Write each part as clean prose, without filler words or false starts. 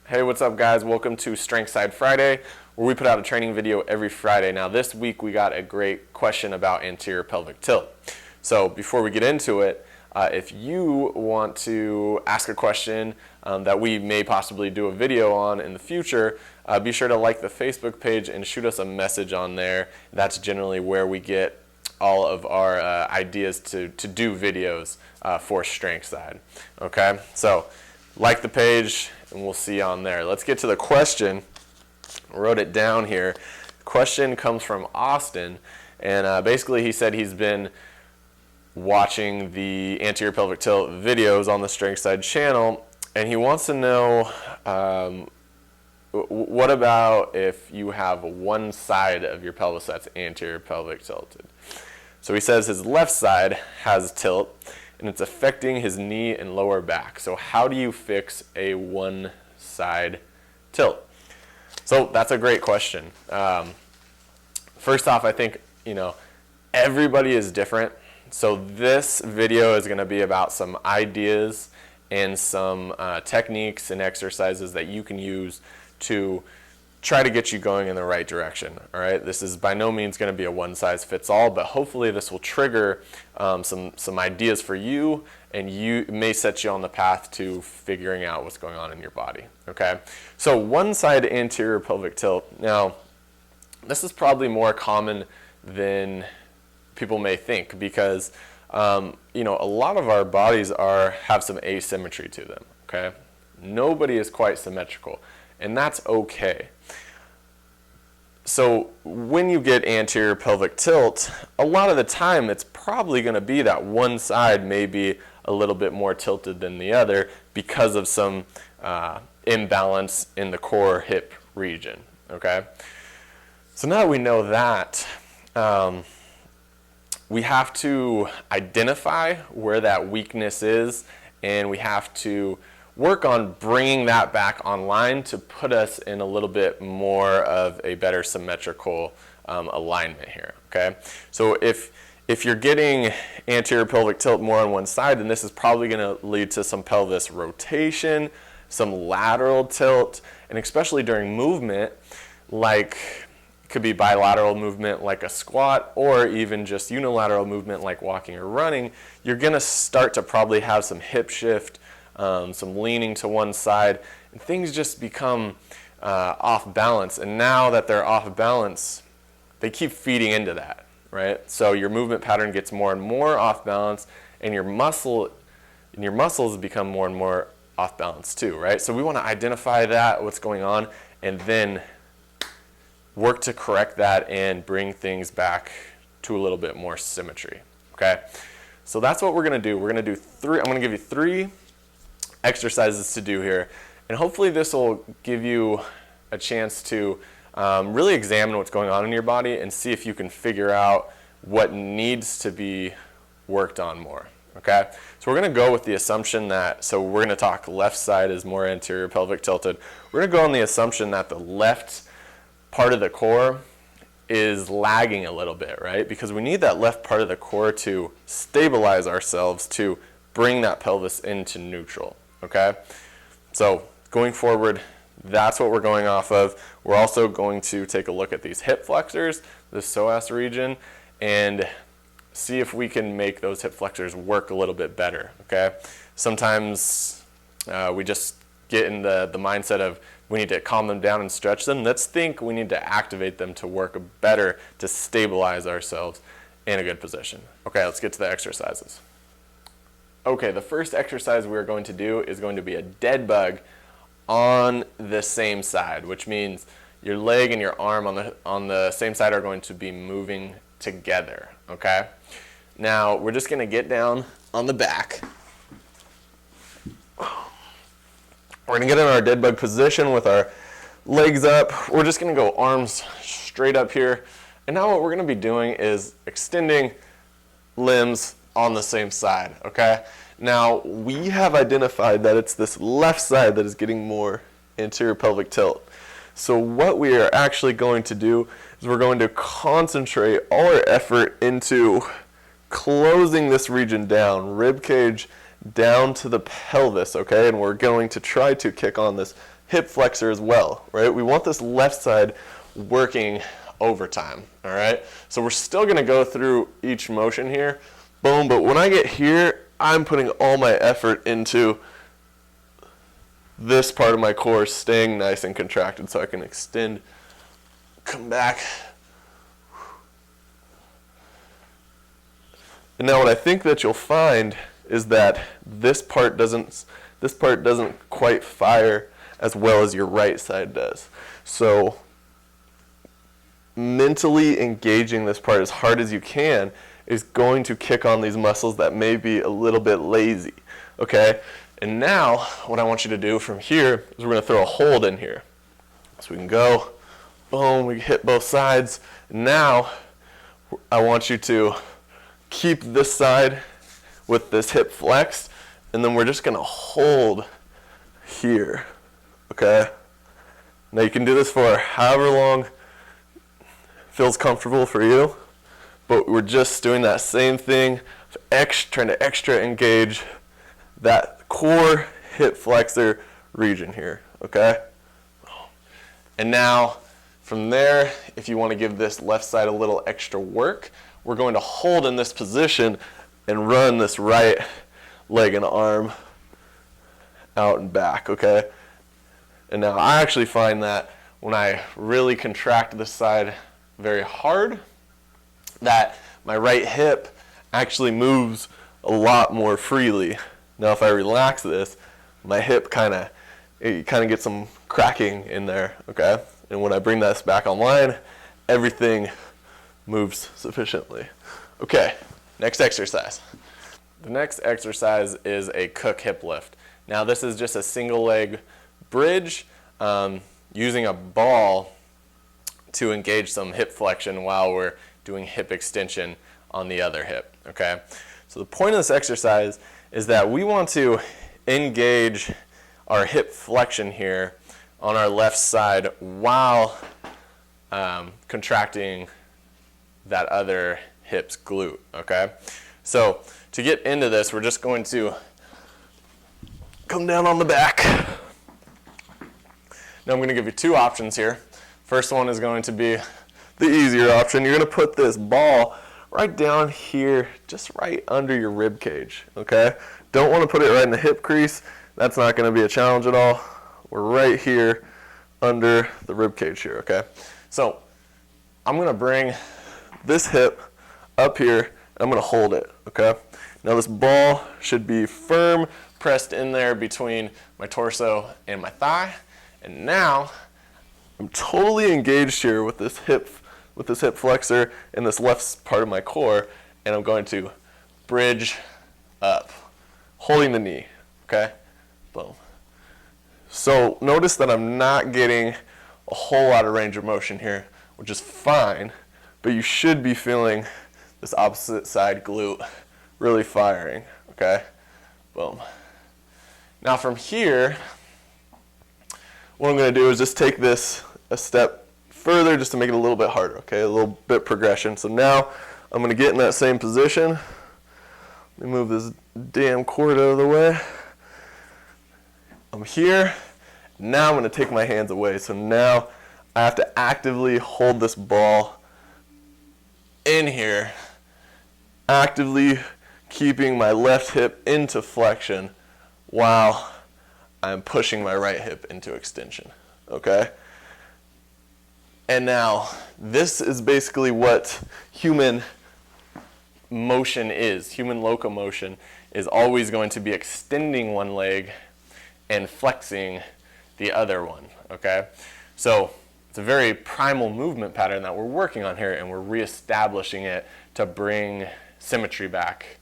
Hey, what's up guys? Welcome to Strength Side Friday, where we put out a training video every Friday. Now this week we got a great question about anterior pelvic tilt. So before we get into it, if you want to ask a question that we may possibly do a video on in the future, be sure to like the Facebook page and shoot us a message on there. That's generally where we get all of our ideas to do videos for Strength Side. Okay, so like the page and we'll see you on there. Let's get to the question. I wrote it down here. The question comes from Austin, and basically he said he's been watching the anterior pelvic tilt videos on the Strength Side channel, and he wants to know what about if you have one side of your pelvis that's anterior pelvic tilted. So he says his left side has tilt and it's affecting his knee and lower back. So how do you fix a one side tilt? So that's a great question. First off, I think, everybody is different. So this video is going to be about some ideas and some techniques and exercises that you can use to try to get you going in the right direction. All right, this is by no means going to be a one size fits all, but hopefully this will trigger some ideas for you, and it may set you on the path to figuring out what's going on in your body. Okay, so one side anterior pelvic tilt. Now, this is probably more common than people may think because a lot of our bodies have some asymmetry to them. Okay, nobody is quite symmetrical, and that's okay. So when you get anterior pelvic tilt, a lot of the time it's probably going to be that one side may be a little bit more tilted than the other because of some imbalance in the core hip region. Okay, so now that we know that, we have to identify where that weakness is, and we have to work on bringing that back online to put us in a little bit more of a better symmetrical alignment here. Okay, so if you're getting anterior pelvic tilt more on one side, then this is probably going to lead to some pelvis rotation, some lateral tilt, and especially during movement, like it could be bilateral movement like a squat, or even just unilateral movement like walking or running, you're going to start to probably have some hip shift, some leaning to one side, and things just become off balance. And now that they're off balance, they keep feeding into that, right? So your movement pattern gets more and more off balance, and your muscles become more and more off balance too, right? So we want to identify that, what's going on, and then work to correct that and bring things back to a little bit more symmetry. Okay, so that's what we're going to do. We're going to do I'm going to give you 3 exercises to do here, and hopefully this will give you a chance to really examine what's going on in your body and see if you can figure out what needs to be worked on more. Okay, so we're going to go with the assumption that, so we're going to talk left side is more anterior pelvic tilted. We're going to go on the assumption that the left part of the core is lagging a little bit, right? Because we need that left part of the core to stabilize ourselves, to bring that pelvis into neutral. Okay, so going forward, that's what we're going off of. We're also going to take a look at these hip flexors, the psoas region, and see if we can make those hip flexors work a little bit better. Okay, sometimes we just get in the mindset of we need to calm them down and stretch them. Let's think we need to activate them to work better, to stabilize ourselves in a good position. Okay, let's get to the exercises. Okay, the first exercise we're going to do is going to be a dead bug on the same side, which means your leg and your arm on the same side are going to be moving together. Okay, now we're just going to get down on the back. We're going to get in our dead bug position with our legs up. We're just going to go arms straight up here. And now what we're going to be doing is extending limbs on the same side, okay? Now, we have identified that it's this left side that is getting more anterior pelvic tilt. So what we are actually going to do is we're going to concentrate all our effort into closing this region down, rib cage down to the pelvis, okay? And we're going to try to kick on this hip flexor as well, right? We want this left side working overtime, all right? So we're still gonna go through each motion here, boom, but when I get here, I'm putting all my effort into this part of my core staying nice and contracted so I can extend, come back. And now what I think that you'll find is that this part doesn't quite fire as well as your right side does. So mentally engaging this part as hard as you can is going to kick on these muscles that may be a little bit lazy, okay? And now what I want you to do from here is we're gonna throw a hold in here. So we can go, boom, we hit both sides. Now I want you to keep this side with this hip flexed, and then we're just gonna hold here, okay? Now you can do this for however long feels comfortable for you, but we're just doing that same thing, trying to extra engage that core hip flexor region here, okay? And now from there, if you want to give this left side a little extra work, we're going to hold in this position and run this right leg and arm out and back, okay? And now I actually find that when I really contract this side very hard, that my right hip actually moves a lot more freely. Now if I relax this, my hip kind of gets some cracking in there, okay? And when I bring this back online, everything moves sufficiently. Okay, next exercise. The next exercise is a cook hip lift. Now this is just a single leg bridge using a ball to engage some hip flexion while we're doing hip extension on the other hip, okay? So the point of this exercise is that we want to engage our hip flexion here on our left side while contracting that other hip's glute, okay? So to get into this, we're just going to come down on the back. Now I'm going to give you two options here. First one is going to be the easier option. You're going to put this ball right down here, just right under your rib cage, okay? Don't want to put it right in the hip crease. That's not going to be a challenge at all. We're right here under the rib cage here, okay? So I'm going to bring this hip up here, and I'm going to hold it, okay? Now this ball should be firm, pressed in there between my torso and my thigh. And now I'm totally engaged here with this hip flexor and this left part of my core, and I'm going to bridge up, holding the knee, okay? Boom. So notice that I'm not getting a whole lot of range of motion here, which is fine, but you should be feeling this opposite side glute really firing, okay? Boom. Now from here, what I'm going to do is just take this a step further just to make it a little bit harder, okay? A little bit progression. So now I'm going to get in that same position. Let me move this damn cord out of the way. I'm here. Now I'm going to take my hands away. So now I have to actively hold this ball in here, actively keeping my left hip into flexion while I'm pushing my right hip into extension, okay? And now this is basically what human motion is. Human locomotion is always going to be extending one leg and flexing the other one, okay? So it's a very primal movement pattern that we're working on here, and we're reestablishing it to bring symmetry back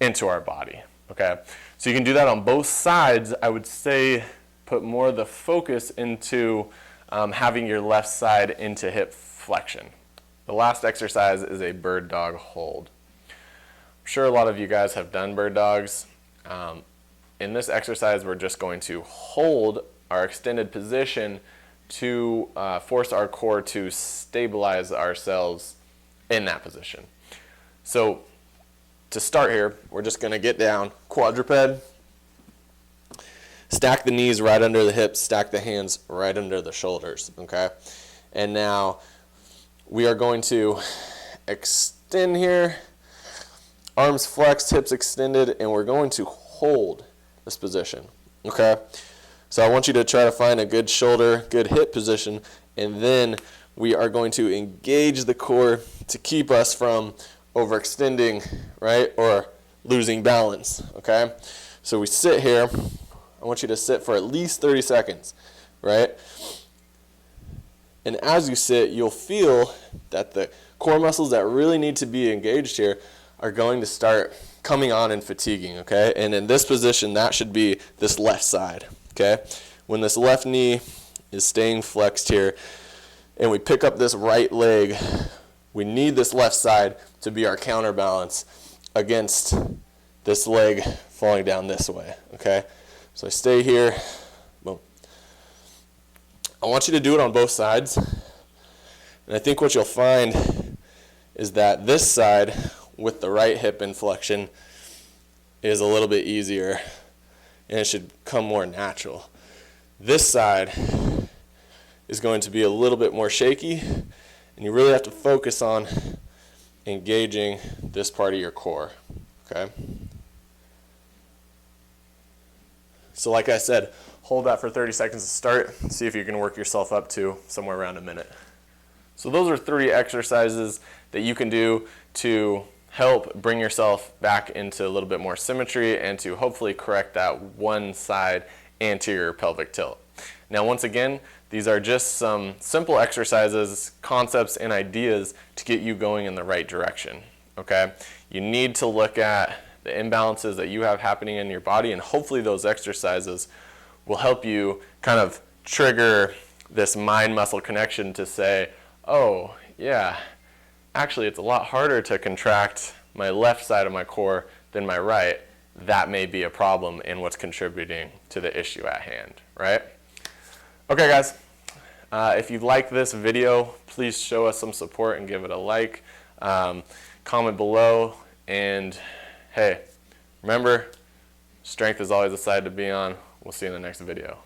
into our body, okay? So you can do that on both sides. I would say put more of the focus into having your left side into hip flexion. The last exercise is a bird dog hold. I'm sure a lot of you guys have done bird dogs. In this exercise, we're just going to hold our extended position to force our core to stabilize ourselves in that position. So to start here, we're just going to get down quadruped, Stack the knees right under the hips, stack the hands right under the shoulders, okay? And now we are going to extend here, arms flexed, hips extended, and we're going to hold this position, okay? So I want you to try to find a good shoulder, good hip position, and then we are going to engage the core to keep us from overextending, right, or losing balance, okay? So we sit here. I want you to sit for at least 30 seconds, right? And as you sit, you'll feel that the core muscles that really need to be engaged here are going to start coming on and fatiguing, okay? And in this position, that should be this left side, okay? When this left knee is staying flexed here, and we pick up this right leg, we need this left side to be our counterbalance against this leg falling down this way, okay? So I stay here, boom. I want you to do it on both sides. And I think what you'll find is that this side with the right hip inflection is a little bit easier and it should come more natural. This side is going to be a little bit more shaky, and you really have to focus on engaging this part of your core, okay? So like I said, hold that for 30 seconds to start. See if you can work yourself up to somewhere around a minute. So those are 3 exercises that you can do to help bring yourself back into a little bit more symmetry and to hopefully correct that one side anterior pelvic tilt. Now once again, these are just some simple exercises, concepts, and ideas to get you going in the right direction, okay? You need to look at the imbalances that you have happening in your body, and hopefully those exercises will help you kind of trigger this mind-muscle connection to say, oh, yeah, actually it's a lot harder to contract my left side of my core than my right. That may be a problem in what's contributing to the issue at hand, right? Okay, guys, if you like this video, please show us some support and give it a like. Comment below, and hey, remember, strength is always the side to be on. We'll see you in the next video.